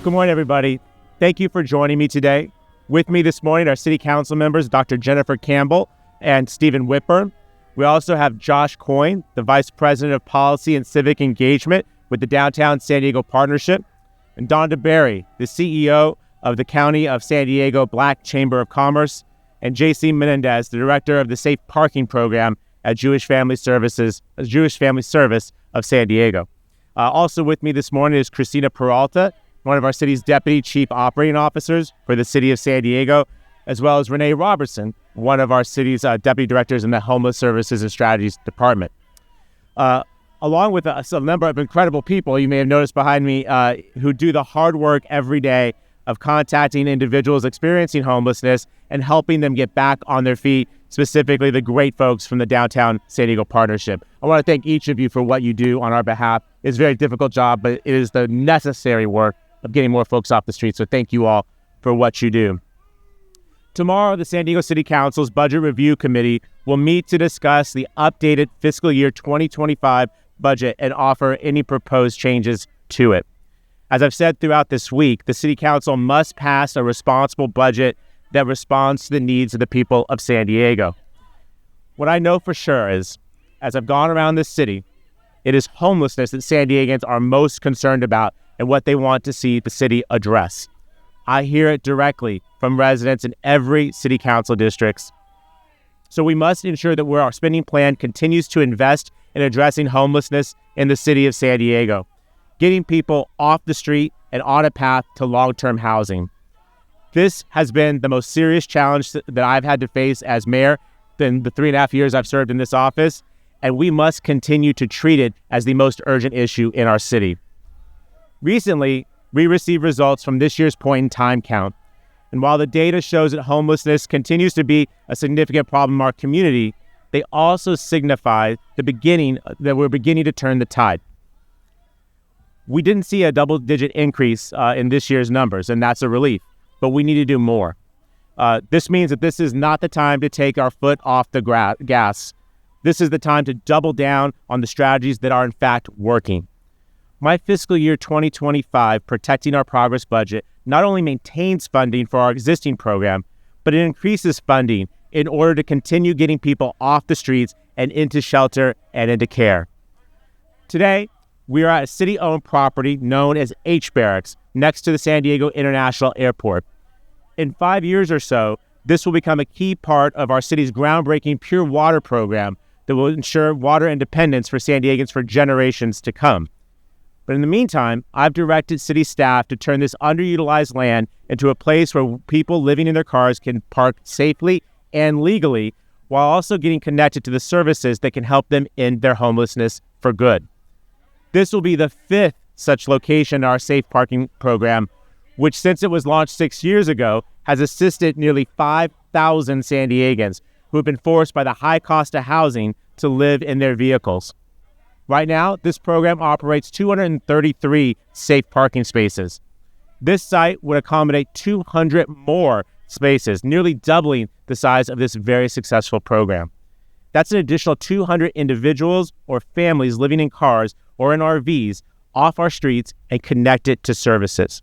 Good morning, everybody. Thank you for joining me today. With me this morning are City Council members Dr. Jennifer Campbell and Stephen Whitburn. We also have Josh Coyne, the Vice President of Policy and Civic Engagement with the Downtown San Diego Partnership, and Donda Berry, the CEO of the County of San Diego Black Chamber of Commerce, and J.C. Menendez, the Director of the Safe Parking Program at Jewish Family Service of San Diego. Also with me this morning is Christina Peralta, one of our city's Deputy Chief Operating Officers for the City of San Diego, as well as Renee Robertson, one of our city's Deputy Directors in the Homeless Services and Strategies Department. Along with a number of incredible people you may have noticed behind me who do the hard work every day of contacting individuals experiencing homelessness and helping them get back on their feet, specifically the great folks from the Downtown San Diego Partnership. I want to thank each of you for what you do on our behalf. It's a very difficult job, but it is the necessary work of getting more folks off the street. So thank you all for what you do. Tomorrow, the San Diego City Council's Budget Review Committee will meet to discuss the updated fiscal year 2025 budget and offer any proposed changes to it. As I've said throughout this week, the City Council must pass a responsible budget that responds to the needs of the people of San Diego. What I know for sure is, as I've gone around this city, it is homelessness that San Diegans are most concerned about and what they want to see the city address. I hear it directly from residents in every City Council districts. So we must ensure that our spending plan continues to invest in addressing homelessness in the city of San Diego, getting people off the street and on a path to long-term housing. This has been the most serious challenge that I've had to face as mayor in the 3.5 years I've served in this office, and we must continue to treat it as the most urgent issue in our city. Recently, we received results from this year's point-in-time count, and while the data shows that homelessness continues to be a significant problem in our community, they also signify that we're beginning to turn the tide. We didn't see a double-digit increase in this year's numbers, and that's a relief, but we need to do more. This means that this is not the time to take our foot off the gas. This is the time to double down on the strategies that are in fact working. My fiscal year 2025 Protecting Our Progress budget not only maintains funding for our existing program, but it increases funding in order to continue getting people off the streets and into shelter and into care. Today, we are at a city-owned property known as H Barracks next to the San Diego International Airport. In 5 years or so, this will become a key part of our city's groundbreaking pure water program that will ensure water independence for San Diegans for generations to come. But in the meantime, I've directed city staff to turn this underutilized land into a place where people living in their cars can park safely and legally, while also getting connected to the services that can help them end their homelessness for good. This will be the 5th such location in our safe parking program, which since it was launched 6 years ago, has assisted nearly 5,000 San Diegans who have been forced by the high cost of housing to live in their vehicles. Right now, this program operates 233 safe parking spaces. This site would accommodate 200 more spaces, nearly doubling the size of this very successful program. That's an additional 200 individuals or families living in cars or in RVs off our streets and connected to services.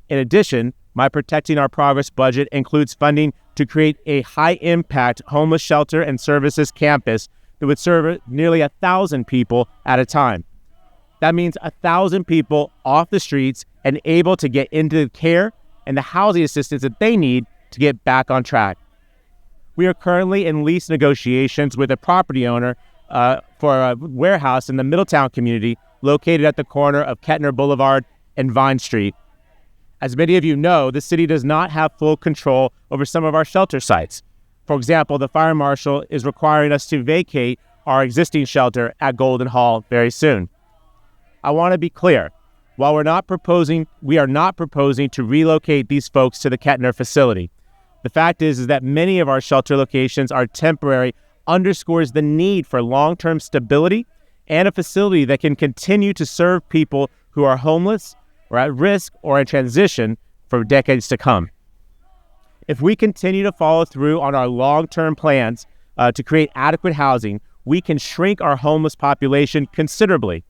In addition, my Protecting Our Progress budget includes funding to create a high-impact homeless shelter and services campus that would serve nearly 1,000 people at a time. That means 1,000 people off the streets and able to get into the care and the housing assistance that they need to get back on track. We are currently in lease negotiations with a property owner for a warehouse in the Middletown community located at the corner of Kettner Boulevard and Vine Street. As many of you know, the city does not have full control over some of our shelter sites. For example, the fire marshal is requiring us to vacate our existing shelter at Golden Hall very soon. I want to be clear. While we are not proposing to relocate these folks to the Kettner facility. The fact is that many of our shelter locations are temporary, underscores the need for long-term stability and a facility that can continue to serve people who are homeless or at risk or in transition for decades to come. If we continue to follow through on our long-term plans to create adequate housing, we can shrink our homeless population considerably.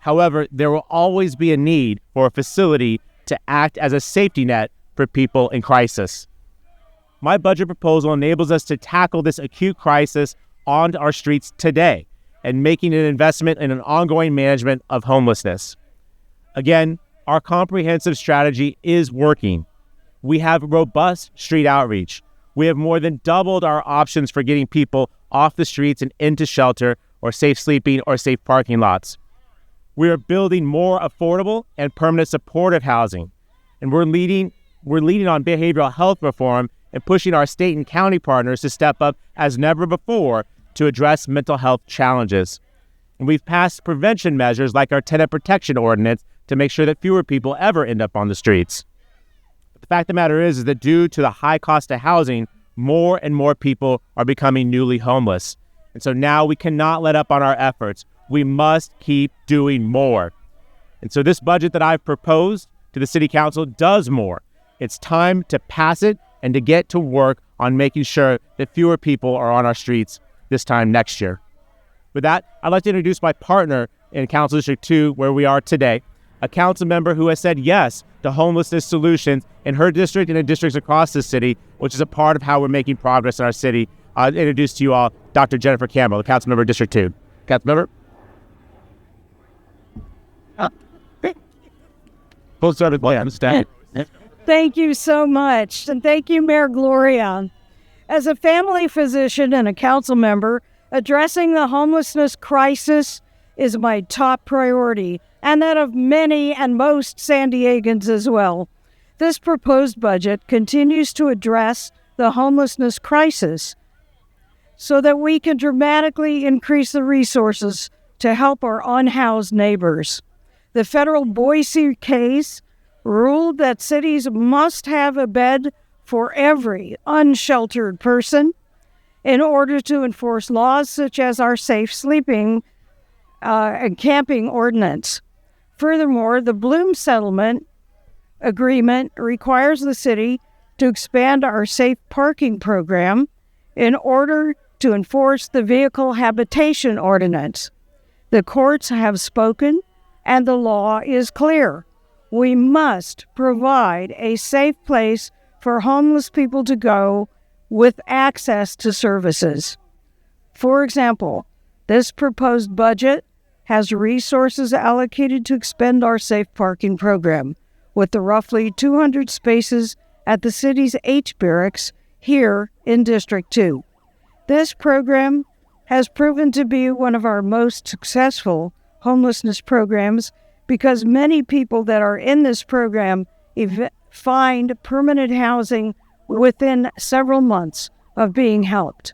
However, there will always be a need for a facility to act as a safety net for people in crisis. My budget proposal enables us to tackle this acute crisis on our streets today and making an investment in an ongoing management of homelessness. Again, our comprehensive strategy is working. We have robust street outreach. We have more than doubled our options for getting people off the streets and into shelter or safe sleeping or safe parking lots. We are building more affordable and permanent supportive housing, and we're leading on behavioral health reform and pushing our state and county partners to step up as never before to address mental health challenges. And we've passed prevention measures like our tenant protection ordinance to make sure that fewer people ever end up on the streets. But the fact of the matter is that due to the high cost of housing, more and more people are becoming newly homeless. And so now we cannot let up on our efforts. We must keep doing more. And so this budget that I've proposed to the City Council does more. It's time to pass it and to get to work on making sure that fewer people are on our streets this time next year. With that, I'd like to introduce my partner in Council District 2, where we are today, a council member who has said yes to homelessness solutions in her district and in districts across the city, which is a part of how we're making progress in our city. I'll introduce to you all Dr. Jennifer Campbell, the council member of District 2. Council member? Thank you so much, and thank you, Mayor Gloria. As a family physician and a council member, addressing the homelessness crisis is my top priority, and that of many and most San Diegans as well. This proposed budget continues to address the homelessness crisis so that we can dramatically increase the resources to help our unhoused neighbors. The federal Boise case ruled that cities must have a bed for every unsheltered person in order to enforce laws such as our safe sleeping and camping ordinance. Furthermore, the Bloom Settlement Agreement requires the city to expand our safe parking program in order to enforce the vehicle habitation ordinance. The courts have spoken, and the law is clear. We must provide a safe place for homeless people to go with access to services. For example, this proposed budget has resources allocated to expand our safe parking program, with the roughly 200 spaces at the city's H barracks here in District 2. This program has proven to be one of our most successful homelessness programs because many people that are in this program find permanent housing within several months of being helped.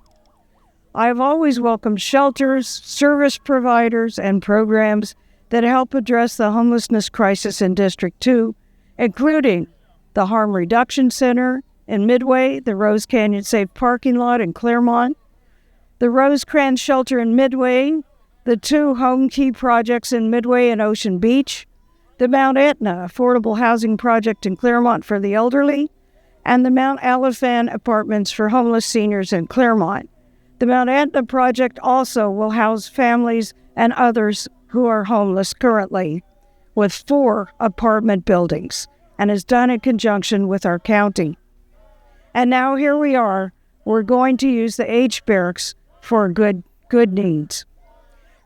I've always welcomed shelters, service providers, and programs that help address the homelessness crisis in District 2, including the Harm Reduction Center in Midway, the Rose Canyon Safe Parking Lot in Claremont, the Rosecrans Shelter in Midway, the 2 Home Key projects in Midway and Ocean Beach, the Mount Etna Affordable Housing Project in Claremont for the elderly, and the Mount Elephant Apartments for homeless seniors in Claremont. The Mount Etna project also will house families and others who are homeless currently, with 4 apartment buildings, and is done in conjunction with our county. And now here we are, we're going to use the H barracks for good needs.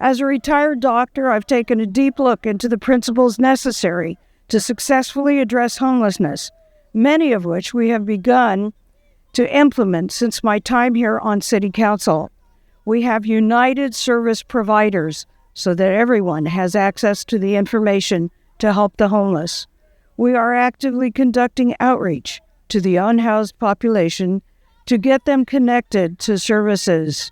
As a retired doctor, I've taken a deep look into the principles necessary to successfully address homelessness, many of which we have begun to implement since my time here on City Council. We have united service providers so that everyone has access to the information to help the homeless. We are actively conducting outreach to the unhoused population to get them connected to services.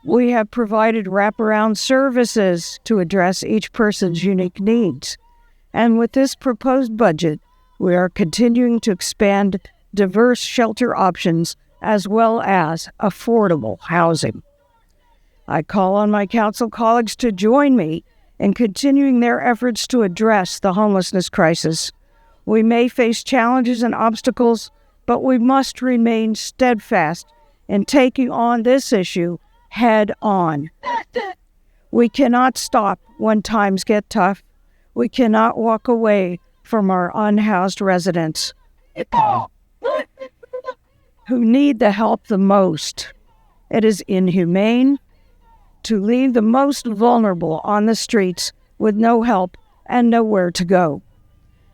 We have provided wraparound services to address each person's unique needs. And with this proposed budget, we are continuing to expand diverse shelter options as well as affordable housing. I call on my council colleagues to join me in continuing their efforts to address the homelessness crisis. We may face challenges and obstacles, but we must remain steadfast in taking on this issue head on. We cannot stop when times get tough. We cannot walk away from our unhoused residents who need the help the most. It is inhumane to leave the most vulnerable on the streets with no help and nowhere to go.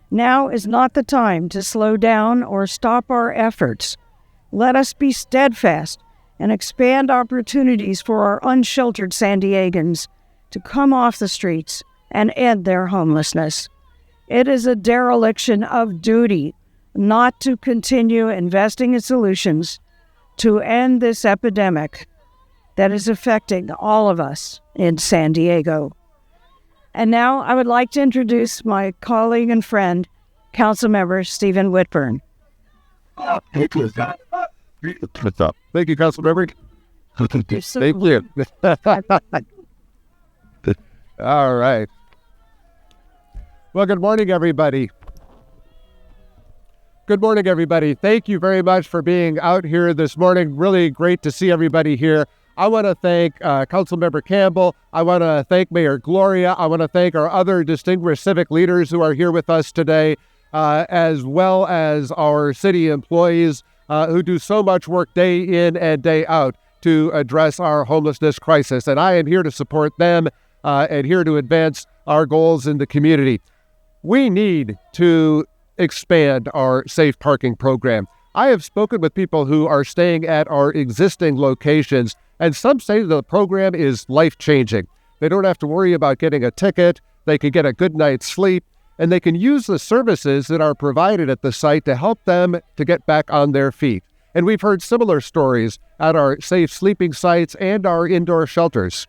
Now is not the time to slow down or stop our efforts. Let us be steadfast and expand opportunities for our unsheltered San Diegans to come off the streets and end their homelessness. It is a dereliction of duty not to continue investing in solutions to end this epidemic that is affecting all of us in San Diego. And now I would like to introduce my colleague and friend, Councilmember Stephen Whitburn. Thank you, Councilmember. Thank you. All right. Well, good morning, everybody. Good morning, everybody. Thank you very much for being out here this morning. Really great to see everybody here. I want to thank Councilmember Campbell. I want to thank Mayor Gloria. I want to thank our other distinguished civic leaders who are here with us today, as well as our city employees who do so much work day in and day out to address our homelessness crisis. And I am here to support them and here to advance our goals in the community. We need to expand our safe parking program. I have spoken with people who are staying at our existing locations, and some say the program is life-changing. They don't have to worry about getting a ticket, they can get a good night's sleep, and they can use the services that are provided at the site to help them to get back on their feet. And we've heard similar stories at our safe sleeping sites and our indoor shelters.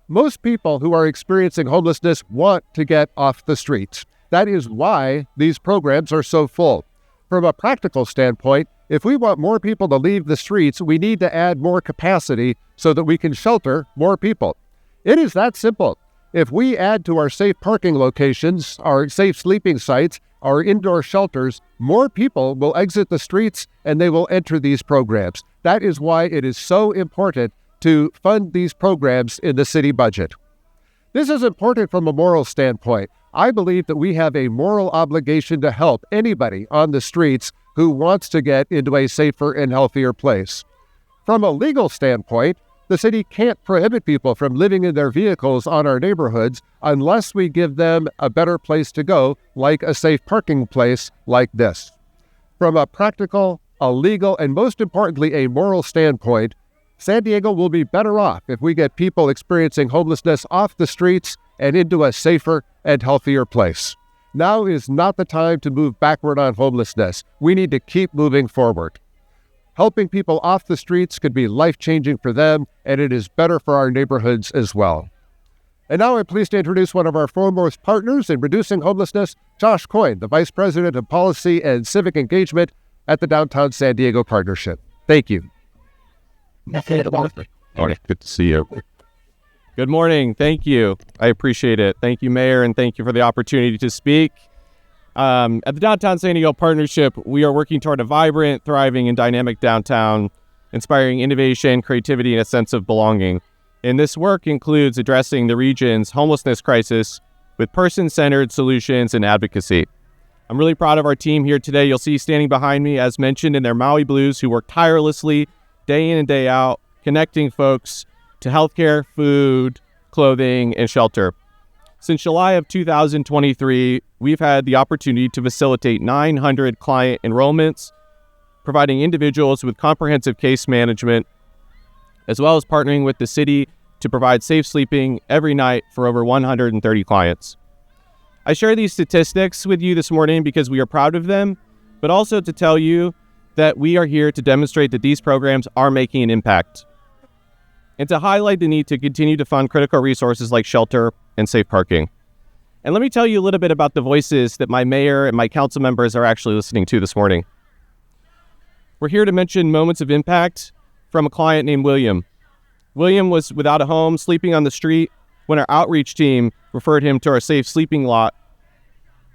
Most people who are experiencing homelessness want to get off the streets. That is why these programs are so full. From a practical standpoint, if we want more people to leave the streets, we need to add more capacity so that we can shelter more people. It is that simple. If we add to our safe parking locations, our safe sleeping sites, our indoor shelters, more people will exit the streets and they will enter these programs. That is why it is so important to fund these programs in the city budget. This is important from a moral standpoint. I believe that we have a moral obligation to help anybody on the streets who wants to get into a safer and healthier place. From a legal standpoint, the city can't prohibit people from living in their vehicles on our neighborhoods unless we give them a better place to go, like a safe parking place like this. From a practical, a legal, and most importantly, a moral standpoint, San Diego will be better off if we get people experiencing homelessness off the streets and into a safer and healthier place. Now is not the time to move backward on homelessness. We need to keep moving forward. Helping people off the streets could be life-changing for them, and it is better for our neighborhoods as well. And now I'm pleased to introduce one of our foremost partners in reducing homelessness, Josh Coyne, the Vice President of Policy and Civic Engagement at the Downtown San Diego Partnership. Thank you. Good to see you. Good morning. Thank you. I appreciate it. Thank you, Mayor, and thank you for the opportunity to speak. At the Downtown San Diego Partnership, we are working toward a vibrant, thriving, and dynamic downtown, inspiring innovation, creativity, and a sense of belonging. And this work includes addressing the region's homelessness crisis with person-centered solutions and advocacy. I'm really proud of our team here today. You'll see standing behind me, as mentioned, in their Maui Blues, who work tirelessly, day in and day out, connecting folks to healthcare, food, clothing, and shelter. Since July of 2023, we've had the opportunity to facilitate 900 client enrollments, providing individuals with comprehensive case management, as well as partnering with the city to provide safe sleeping every night for over 130 clients. I share these statistics with you this morning because we are proud of them, but also to tell you that we are here to demonstrate that these programs are making an impact, and to highlight the need to continue to fund critical resources like shelter and safe parking. And let me tell you a little bit about the voices that my mayor and my council members are actually listening to this morning. We're here to mention moments of impact from a client named William. William was without a home, sleeping on the street, when our outreach team referred him to our safe sleeping lot.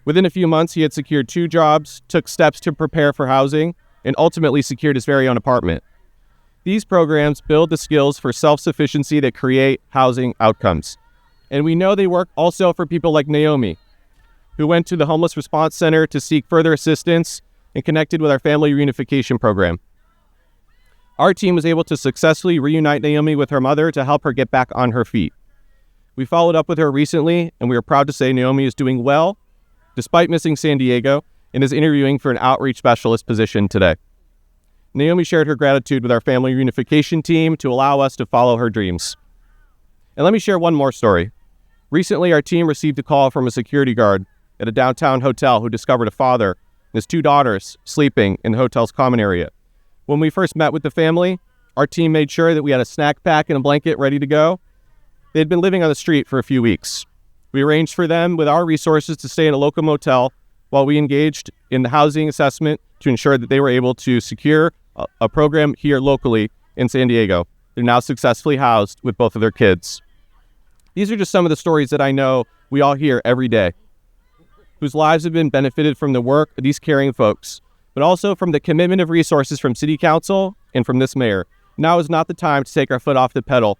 Within a few months, he had secured 2 jobs, took steps to prepare for housing, and ultimately secured his very own apartment. These programs build the skills for self-sufficiency that create housing outcomes. And we know they work also for people like Naomi, who went to the Homeless Response Center to seek further assistance and connected with our family reunification program. Our team was able to successfully reunite Naomi with her mother to help her get back on her feet. We followed up with her recently, and we are proud to say Naomi is doing well, despite missing San Diego, and is interviewing for an outreach specialist position today. Naomi shared her gratitude with our family reunification team to allow us to follow her dreams. And let me share one more story. Recently, our team received a call from a security guard at a downtown hotel who discovered a father and his 2 daughters sleeping in the hotel's common area. When we first met with the family, our team made sure that we had a snack pack and a blanket ready to go. They had been living on the street for a few weeks. We arranged for them with our resources to stay in a local motel while we engaged in the housing assessment to ensure that they were able to secure a program here locally in San Diego. They're now successfully housed with both of their kids. These are just some of the stories that I know we all hear every day, whose lives have been benefited from the work of these caring folks, but also from the commitment of resources from City Council and from this mayor. Now is not the time to take our foot off the pedal.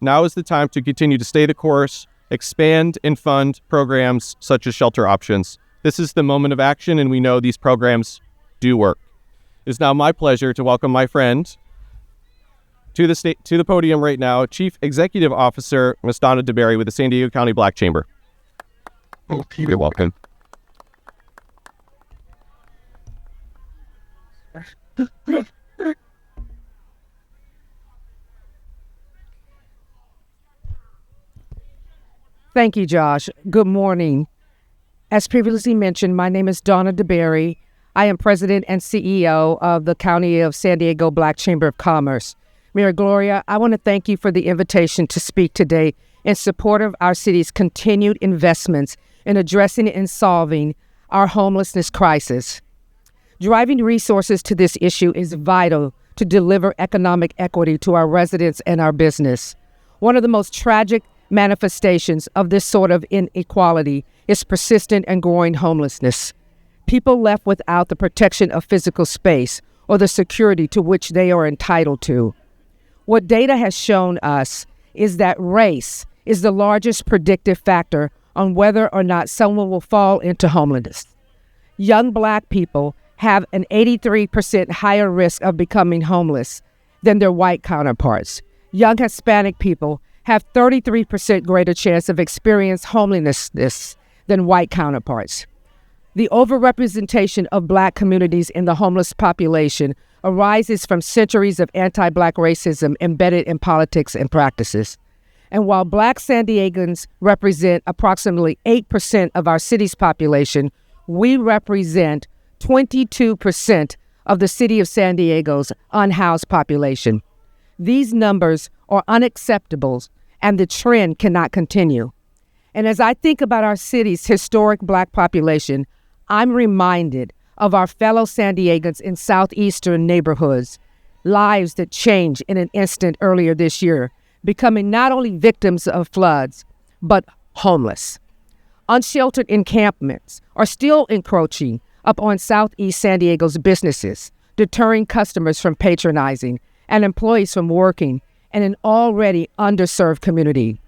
Now is the time to continue to stay the course, expand and fund programs such as shelter options. This is the moment of action, and we know these programs do work. It is now my pleasure to welcome my friend to the podium right now, Chief Executive Officer Ms. Donna DeBerry with the San Diego County Black Chamber. You're welcome. Thank you, Josh. Good morning. As previously mentioned, my name is Donna DeBerry. I am President and CEO of the County of San Diego Black Chamber of Commerce. Mayor Gloria, I want to thank you for the invitation to speak today in support of our city's continued investments in addressing and solving our homelessness crisis. Driving resources to this issue is vital to deliver economic equity to our residents and our business. One of the most tragic manifestations of this sort of inequality is persistent and growing homelessness. People left without the protection of physical space or the security to which they are entitled to. What data has shown us is that race is the largest predictive factor on whether or not someone will fall into homelessness. Young Black people have an 83% higher risk of becoming homeless than their white counterparts. Young Hispanic people have 33% greater chance of experiencing homelessness than white counterparts. The overrepresentation of Black communities in the homeless population arises from centuries of anti-Black racism embedded in politics and practices. And while Black San Diegans represent approximately 8% of our city's population, we represent 22% of the city of San Diego's unhoused population. These numbers are unacceptable, and the trend cannot continue. And as I think about our city's historic Black population, I'm reminded of our fellow San Diegans in southeastern neighborhoods, lives that changed in an instant earlier this year, becoming not only victims of floods, but homeless. Unsheltered encampments are still encroaching upon Southeast San Diego's businesses, deterring customers from patronizing and employees from working in an already underserved community.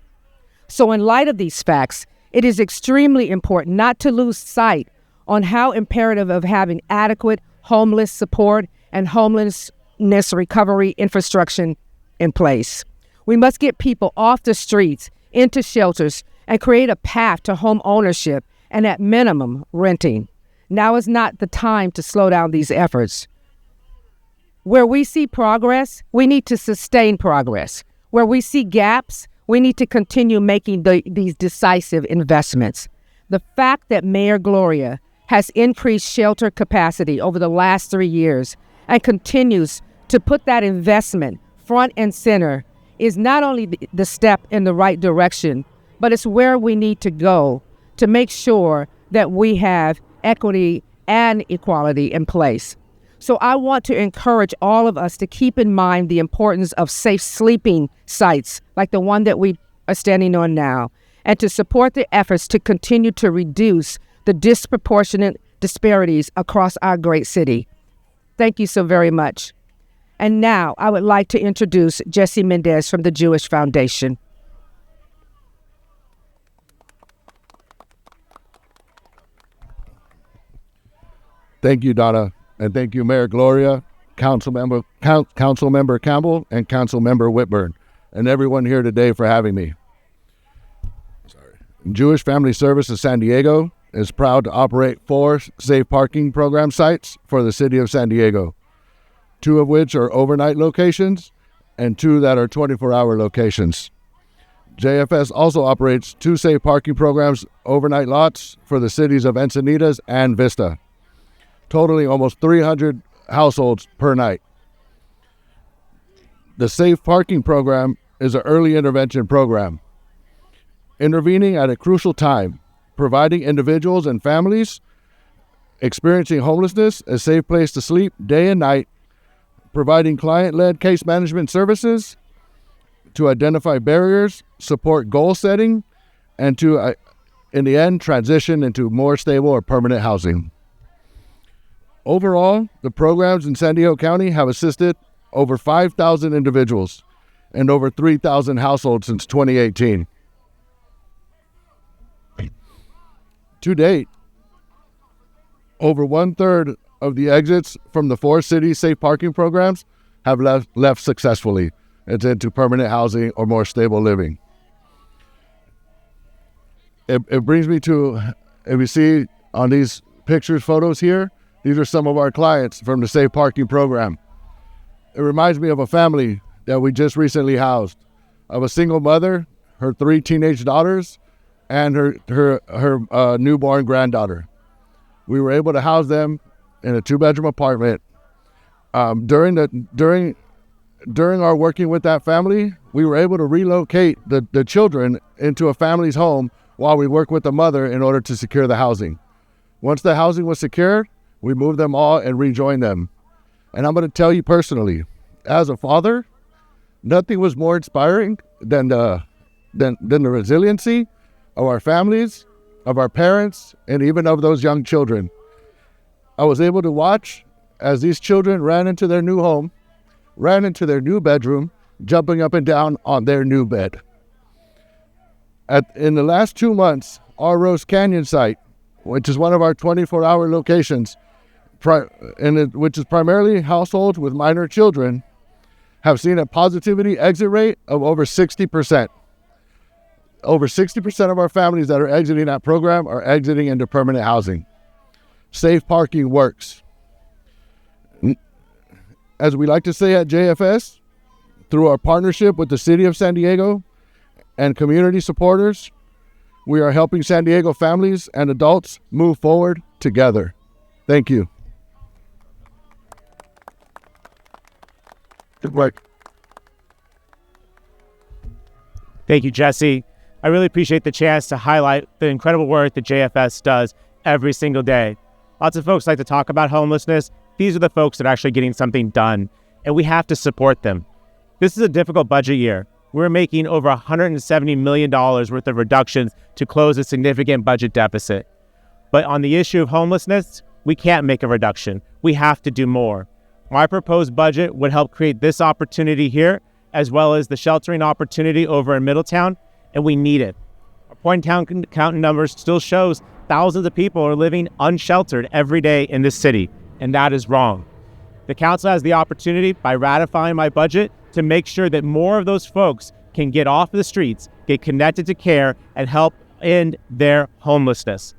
So in light of these facts, it is extremely important not to lose sight on how imperative of having adequate homeless support and homelessness recovery infrastructure in place. We must get people off the streets, into shelters, and create a path to home ownership and at minimum, renting. Now is not the time to slow down these efforts. Where we see progress, we need to sustain progress. Where we see gaps, we need to continue making these decisive investments. The fact that Mayor Gloria has increased shelter capacity over the last 3 years and continues to put that investment front and center is not only the step in the right direction, but it's where we need to go to make sure that we have equity and equality in place. So I want to encourage all of us to keep in mind the importance of safe sleeping sites like the one that we are standing on now, and to support the efforts to continue to reduce the disproportionate disparities across our great city. Thank you so very much. And now I would like to introduce Jesse Mendez from the Jewish Foundation. Thank you, Donna, and thank you, Mayor Gloria, Councilmember Campbell, and Councilmember Whitburn, and everyone here today for having me. Jewish Family Services San Diego is proud to operate 4 safe parking program sites for the city of San Diego, 2 of which are overnight locations and 2 that are 24-hour locations. JFS also operates 2 safe parking programs overnight lots for the cities of Encinitas and Vista, totaling almost 300 households per night. The safe parking program is an early intervention program, intervening at a crucial time, providing individuals and families experiencing homelessness a safe place to sleep day and night, providing client-led case management services to identify barriers, support goal setting, and to, in the end, transition into more stable or permanent housing. Overall, the programs in San Diego County have assisted over 5,000 individuals and over 3,000 households since 2018. To date, over 1/3 of the exits from the 4 city safe parking programs have left successfully into permanent housing or more stable living. It brings me to, if you see on these pictures, photos here, these are some of our clients from the safe parking program. It reminds me of a family that we just recently housed, of a single mother, her 3 teenage daughters, and her newborn granddaughter. We were able to house them in a 2-bedroom apartment. During our working with that family, we were able to relocate the children into a family's home while we work with the mother in order to secure the housing. Once the housing was secured, we moved them all and rejoined them. And I'm going to tell you personally, as a father, nothing was more inspiring than the resiliency of our families, of our parents, and even of those young children. I was able to watch as these children ran into their new home, ran into their new bedroom, jumping up and down on their new bed. In the last 2 months, our Rose Canyon site, which is one of our 24-hour locations, which is primarily households with minor children, have seen a positivity exit rate of over 60%. Over 60% of our families that are exiting that program are exiting into permanent housing. Safe parking works. As we like to say at JFS, through our partnership with the City of San Diego and community supporters, we are helping San Diego families and adults move forward together. Thank you. Good work. Thank you, Jesse. I really appreciate the chance to highlight the incredible work that JFS does every single day. Lots of folks like to talk about homelessness. These are the folks that are actually getting something done, and we have to support them. This is a difficult budget year. We're making over $170 million worth of reductions to close a significant budget deficit. But on the issue of homelessness, we can't make a reduction. We have to do more. My proposed budget would help create this opportunity here, as well as the sheltering opportunity over in Middletown, and we need it. Our point-in-town count numbers still shows thousands of people are living unsheltered every day in this city, and that is wrong. The council has the opportunity, by ratifying my budget, to make sure that more of those folks can get off the streets, get connected to care, and help end their homelessness.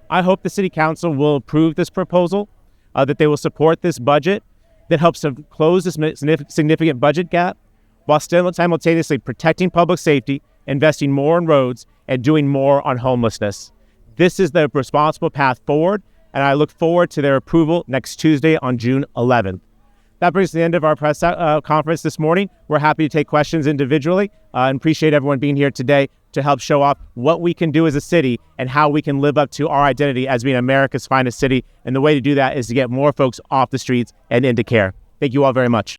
I hope the City Council will approve this proposal, that they will support this budget that helps to close this significant budget gap, while still simultaneously protecting public safety, investing more in roads, and doing more on homelessness. This is the responsible path forward, and I look forward to their approval next Tuesday on June 11th. That brings us to the end of our press conference this morning. We're happy to take questions individually and appreciate everyone being here today to help show off what we can do as a city and how we can live up to our identity as being America's finest city. And the way to do that is to get more folks off the streets and into care. Thank you all very much.